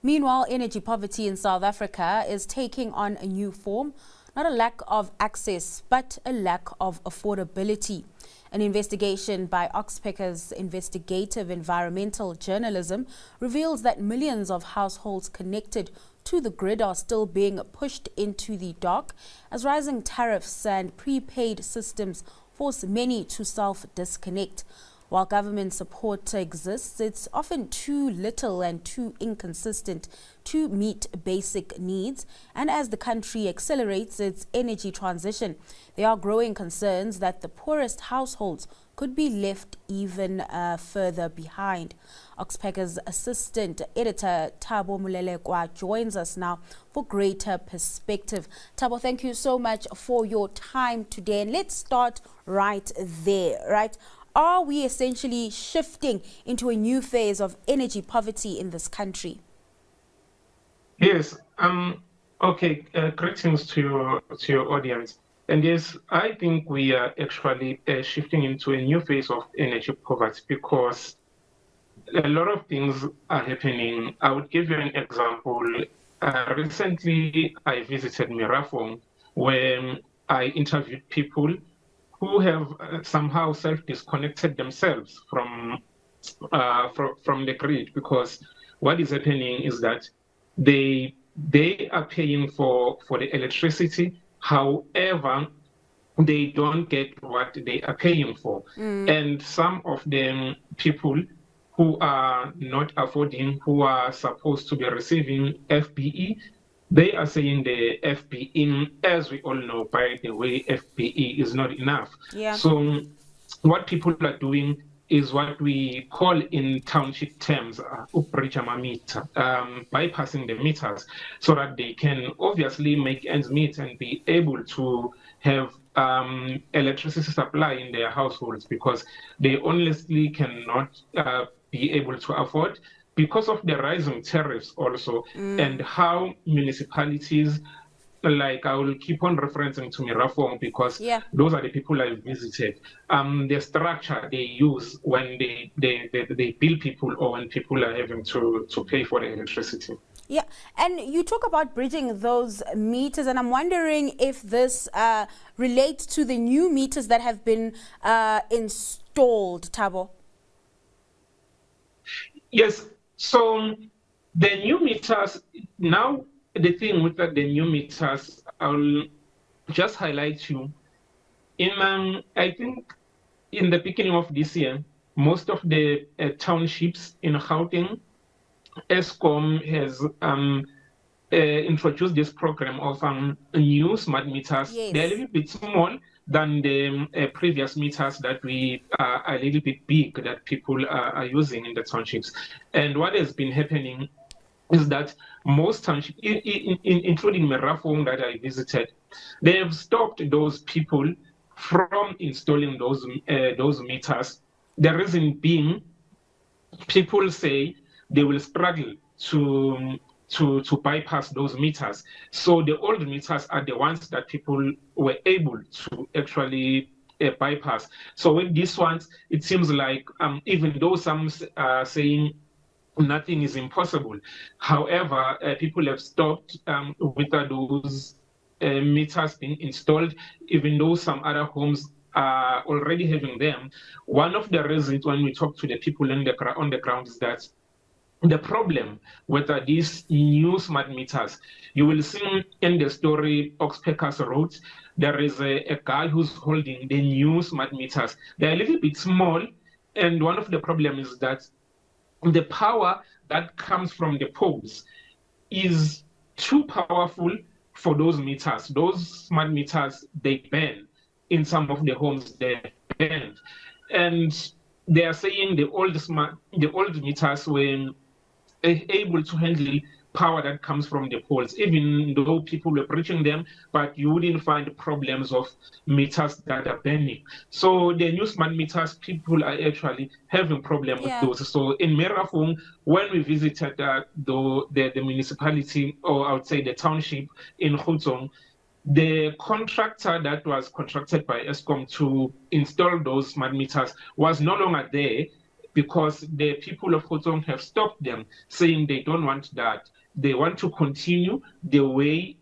Meanwhile, energy poverty in South Africa is taking on a new form, not a lack of access, but a lack of affordability. An investigation by Oxpeckers Investigative Environmental Journalism reveals that millions of households connected to the grid are still being pushed into the dark as rising tariffs and prepaid systems force many to self-disconnect. While government support exists, it's often too little and too inconsistent to meet basic needs. And as the country accelerates its energy transition, there are growing concerns that the poorest households could be left even further behind. Oxpeckers Assistant Editor Thabo Mulelekwa joins us now for greater perspective. Thabo, thank you so much for your time today. And let's start right there, right? Are we essentially shifting into a new phase of energy poverty in this country? Yes. Okay. Greetings to your audience. And yes, I think we are actually shifting into a new phase of energy poverty because a lot of things are happening. I would give you an example. Recently, I visited Mirafong, where I interviewed people who have somehow self-disconnected themselves from the grid, because what is happening is that they are paying for the electricity. However, they don't get what they are paying for. And some of them people who are not affording, who are supposed to be receiving FBE, they are saying the FBE, as we all know, by the way, FBE is not enough. Yeah. So what people are doing is what we call in township terms, bypassing the meters, so that they can obviously make ends meet and be able to have electricity supply in their households, because they honestly cannot be able to afford, because of the rising tariffs also, and how municipalities, like I will keep on referencing to Mirafong because those are the people I visited. The structure they use when they bill people, or when people are having to pay for the electricity. Yeah, and you talk about bridging those meters, and I'm wondering if this relates to the new meters that have been installed, Thabo. Yes, so the new meters, now the thing with the new meters, I'll just highlight you. I think in the beginning of this year, most of the townships in Gauteng, Eskom has introduced this program of new smart meters. Yes. They're a little bit small than the previous meters that we are a little bit big, that people are using in the townships. And what has been happening is that most townships, including Mirafong that I visited, they have stopped those people from installing those meters. The reason being, people say they will struggle to bypass those meters. So the old meters are the ones that people were able to actually bypass. So with these ones, it seems like even though some are saying nothing is impossible, however, people have stopped with those meters being installed, even though some other homes are already having them. One of the reasons when we talk to the people on the ground is that the problem with these new smart meters, you will see in the story Oxpeckers wrote, there is a guy who's holding the new smart meters. They're a little bit small, and one of the problems is that the power that comes from the poles is too powerful for those meters. Those smart meters, they burn. In some of the homes, they burn. And they are saying the old meters were able to handle power that comes from the poles, even though people were breaching them, but you wouldn't find problems of meters that are burning. So the new smart meters, people are actually having problem with those. So in Mirafong, when we visited the municipality, or I would say the township in Gauteng, the contractor that was contracted by Eskom to install those smart meters was no longer there. because the people of Gauteng have stopped them, saying they don't want that. They want to continue the way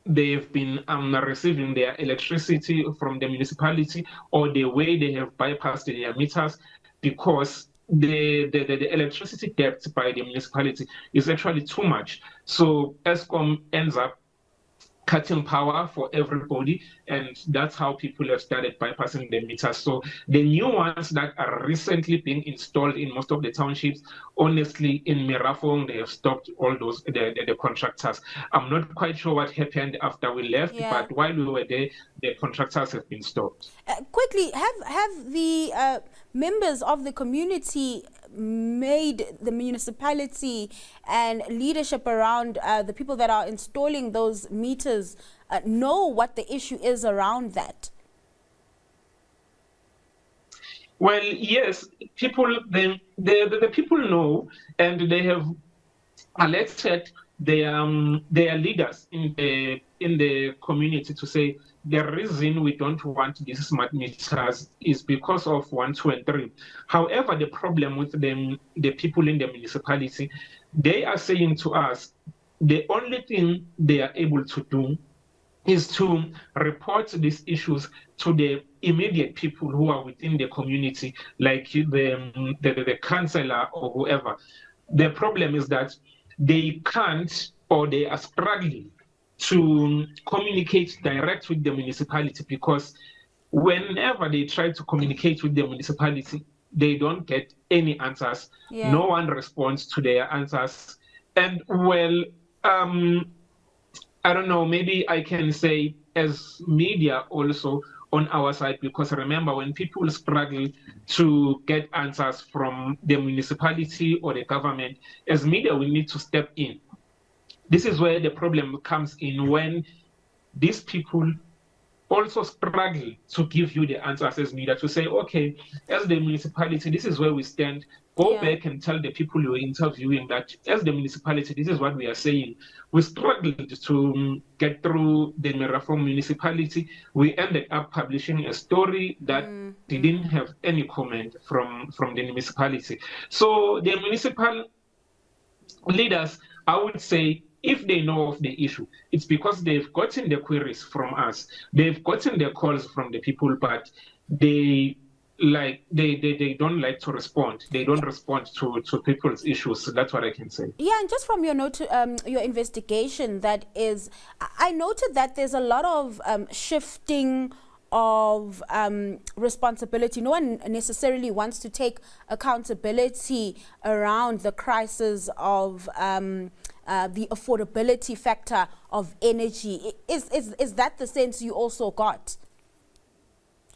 they've been receiving their electricity from the municipality, or the way they have bypassed their meters, because the electricity debt by the municipality is actually too much. So ESCOM ends up cutting power for everybody, and that's how people have started bypassing the meters. So the new ones that are recently being installed in most of the townships, honestly, in Mirafong, they have stopped all those the contractors. I'm not quite sure what happened after we left, but while we were there, the contractors have been stopped. Quickly, have the members of the community made the municipality and leadership around the people that are installing those meters know what the issue is around that? Well, yes, people, the people know, and they have elected their leaders in the community to say the reason we don't want these smart meters is because of 1, 2, and 3. However, the problem with them, the people in the municipality, they are saying to us, the only thing they are able to do is to report these issues to the immediate people who are within the community, like the councillor or whoever. The problem is that they can't, or they are struggling to communicate direct with the municipality, because whenever they try to communicate with the municipality, they don't get any answers. No one responds to their answers. And well, I don't know, maybe I can say as media also on our side, because remember, when people struggle to get answers from the municipality or the government, as media, we need to step in. This is where the problem comes in, when these people also struggle to give you the answers as media, to say, okay, as the municipality, this is where we stand. Go back and tell the people you are interviewing that as the municipality, this is what we are saying. We struggled to get through the Mirafong municipality. We ended up publishing a story that didn't have any comment from the municipality. So the municipal leaders, I would say, if they know of the issue, it's because they've gotten the queries from us. They've gotten the calls from the people, but they don't like to respond. They don't respond to people's issues. So that's what I can say. Yeah, and just from your note, your investigation, that is, I noted that there's a lot of shifting of responsibility. No one necessarily wants to take accountability around the crisis of the affordability factor of energy. Is that the sense you also got?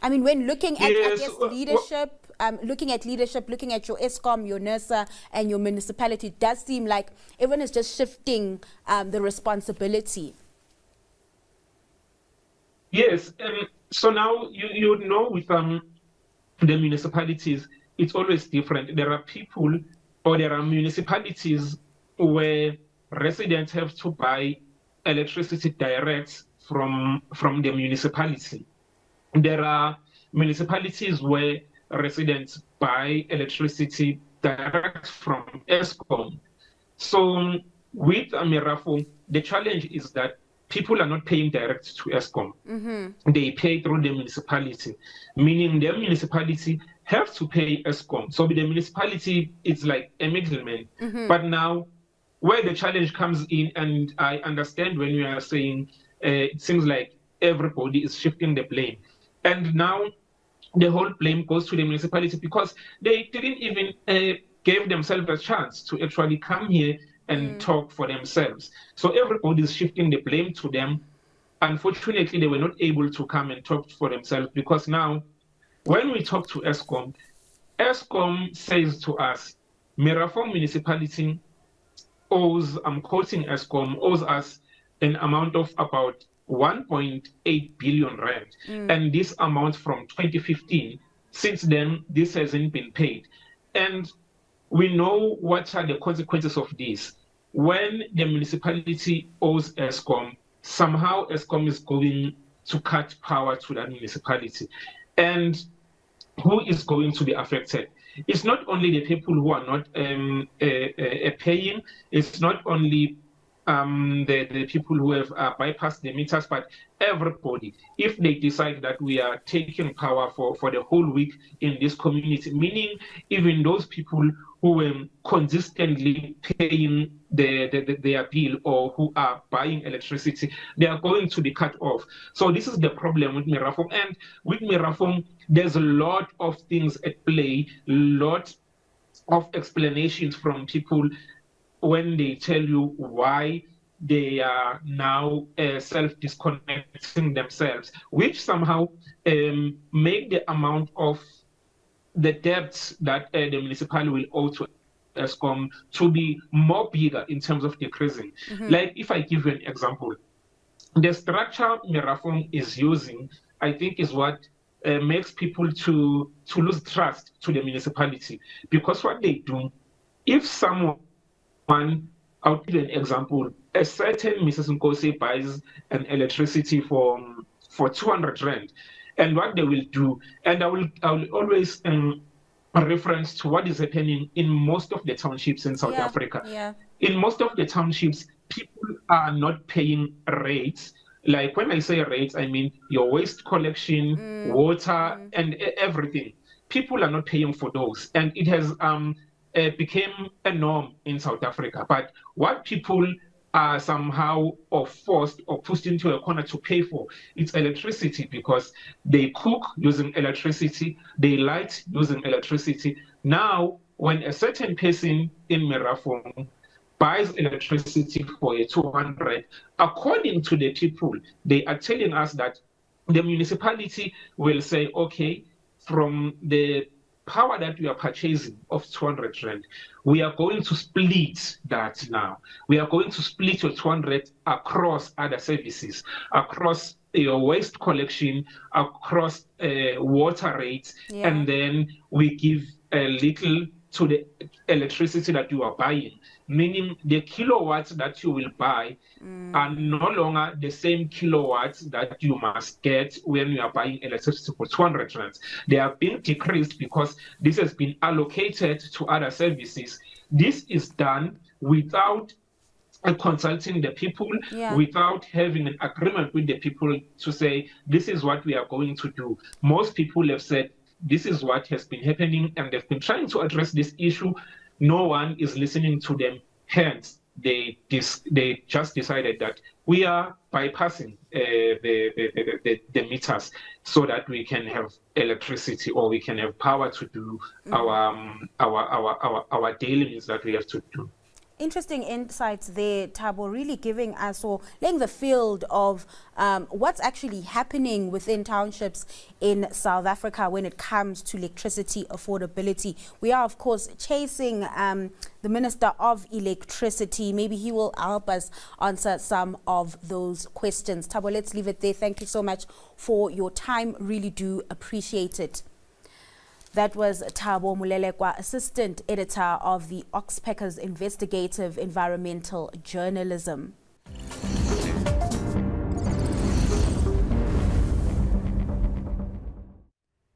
I mean, when looking at, I guess, leadership, looking at your ESCOM, your NERSA, and your municipality, it does seem like everyone is just shifting the responsibility. Yes, so now you know with the municipalities, it's always different. There are people, or there are municipalities where residents have to buy electricity direct from the municipality. There are municipalities where residents buy electricity direct from ESCOM. So with Mirafong, the challenge is that people are not paying direct to ESCOM. They pay through the municipality, meaning the municipality have to pay ESCOM. So with the municipality, it's like a middleman. But now, where the challenge comes in, and I understand when you are saying it seems like everybody is shifting the blame. And now the whole blame goes to the municipality, because they didn't even give themselves a chance to actually come here and talk for themselves. So everybody is shifting the blame to them. Unfortunately, they were not able to come and talk for themselves, because now when we talk to ESCOM, ESCOM says to us, Mirafong municipality owes, I'm quoting ESCOM, owes us an amount of about 1.8 billion rand. And this amount from 2015, since then, this hasn't been paid. And we know what are the consequences of this. When the municipality owes ESCOM, somehow ESCOM is going to cut power to that municipality. And who is going to be affected? it's not only the people who are not paying, it's not only the people who have bypassed the meters, but everybody. If they decide that we are taking power for the whole week in this community, meaning even those people who are consistently paying their bill or who are buying electricity, they are going to be cut off. So this is the problem with Mirafom. And with Mirafom, there's a lot of things at play, lot of explanations from people when they tell you why they are now self-disconnecting themselves, which somehow make the amount of the debts that the municipality will owe to ESCOM to be more bigger in terms of decreasing. Like if I give you an example, the structure Mirafom is using, I think, is what makes people to lose trust to the municipality, because what they do, if someone, I'll give you an example. A certain Mrs. Nkosi buys an electricity for 200 rand, and what they will do, and I will always reference to what is happening in most of the townships in South Africa. Yeah. In most of the townships, people are not paying rates. Like when I say rates, I mean your waste collection, water, and everything. People are not paying for those, and it has became a norm in South Africa. But what people are somehow or forced or pushed into a corner to pay for, it's electricity, because they cook using electricity, they light using electricity. Now, when a certain person in Mirafom buys electricity for a 200, according to the people, they are telling us that the municipality will say, okay, from the power that we are purchasing of 200 rand, we are going to split that now. We are going to split your 200 across other services, across your waste collection, across water rates, and then we give a little to the electricity that you are buying, meaning the kilowatts that you will buy are no longer the same kilowatts that you must get when you are buying electricity for 200 rands. They have been decreased because this has been allocated to other services. This is done without consulting the people, without having an agreement with the people to say, this is what we are going to do. Most people have said, this is what has been happening, and they've been trying to address this issue. No one is listening to them. Hence, they just decided that we are bypassing the meters so that we can have electricity, or we can have power to do our daily needs that we have to do. Interesting insights there, Thabo, really giving us, or laying the field of what's actually happening within townships in South Africa when it comes to electricity affordability. We are, of course, chasing the Minister of Electricity. Maybe he will help us answer some of those questions. Thabo, let's leave it there. Thank you so much for your time. Really do appreciate it. That was Thabo Mulelekwa, Assistant Editor of the Oxpeckers Investigative Environmental Journalism.